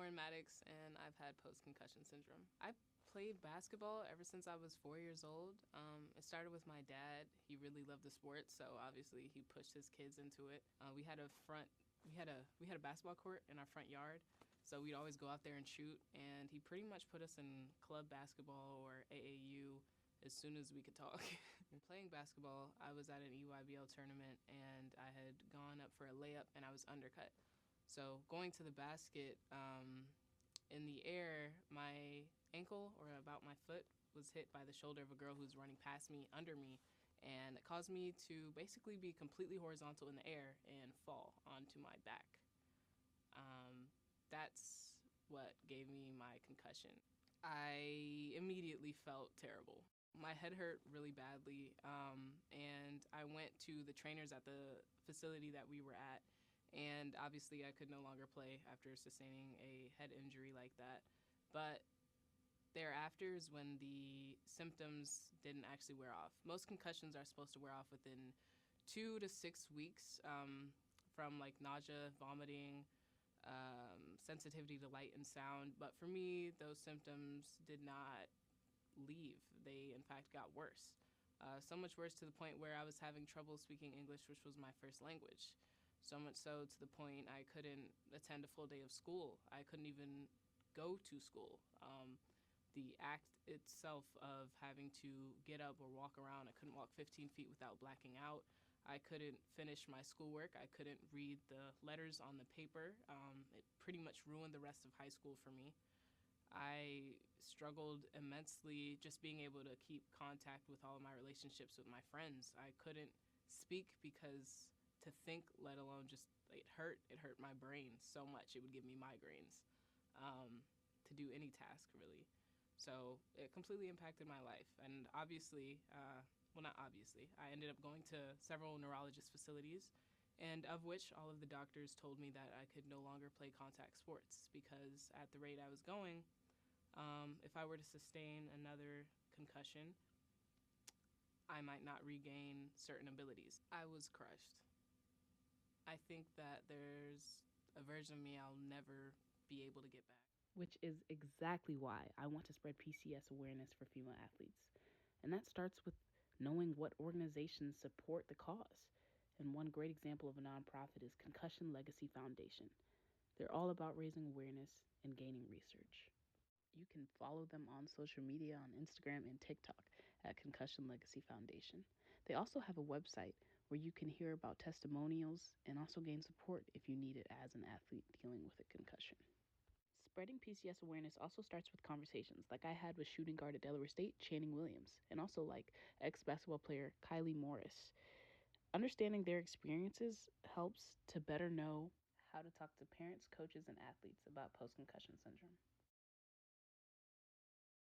Lauren Maddox, and I've had post-concussion syndrome. I played basketball ever since I was 4 years old. It started with my dad. He really loved the sport, so obviously he pushed his kids into it. We had a basketball court in our front yard, so we'd always go out there and shoot. And he pretty much put us in club basketball or AAU as soon as we could talk. Playing basketball, I was at an EYBL tournament, and I had gone up for a layup, and I was undercut. So going to the basket, in the air, my ankle, or about my foot, was hit by the shoulder of a girl who was running past me, under me, and it caused me to basically be completely horizontal in the air and fall onto my back. That's what gave me my concussion. I immediately felt terrible. My head hurt really badly, and I went to the trainers at the facility that we were at, and obviously I could no longer play after sustaining a head injury like that. But thereafter is when the symptoms didn't actually wear off. Most concussions are supposed to wear off within 2 to 6 weeks, from like nausea, vomiting, sensitivity to light and sound. But for me, those symptoms did not leave. They, in fact, got worse. So much worse to the point where I was having trouble speaking English, which was my first language. So much so to the point I couldn't attend a full day of school. I couldn't even go to school. The act itself of having to get up or walk around, I couldn't walk 15 feet without blacking out. I couldn't finish my schoolwork. I couldn't read the letters on the paper. It pretty much ruined the rest of high school for me. I struggled immensely just being able to keep contact with all of my relationships with my friends. I couldn't speak because to think, let alone just, it hurt. It hurt my brain so much. It would give me migraines, to do any task, really. So it completely impacted my life. And obviously, well, not obviously, I ended up going to several neurologist facilities, and of which all of the doctors told me that I could no longer play contact sports because at the rate I was going, if I were to sustain another concussion, I might not regain certain abilities. I was crushed. I think that there's a version of me I'll never be able to get back. Which is exactly why I want to spread PCS awareness for female athletes. And that starts with knowing what organizations support the cause. And one great example of a nonprofit is Concussion Legacy Foundation. They're all about raising awareness and gaining research. You can follow them on social media on Instagram and TikTok at Concussion Legacy Foundation. They also have a website where you can hear about testimonials and also gain support if you need it as an athlete dealing with a concussion. Spreading PCS awareness also starts with conversations like I had with shooting guard at Delaware State, Channing Williams, and also like ex-basketball player Kylie Morris. Understanding their experiences helps to better know how to talk to parents, coaches, and athletes about post-concussion syndrome.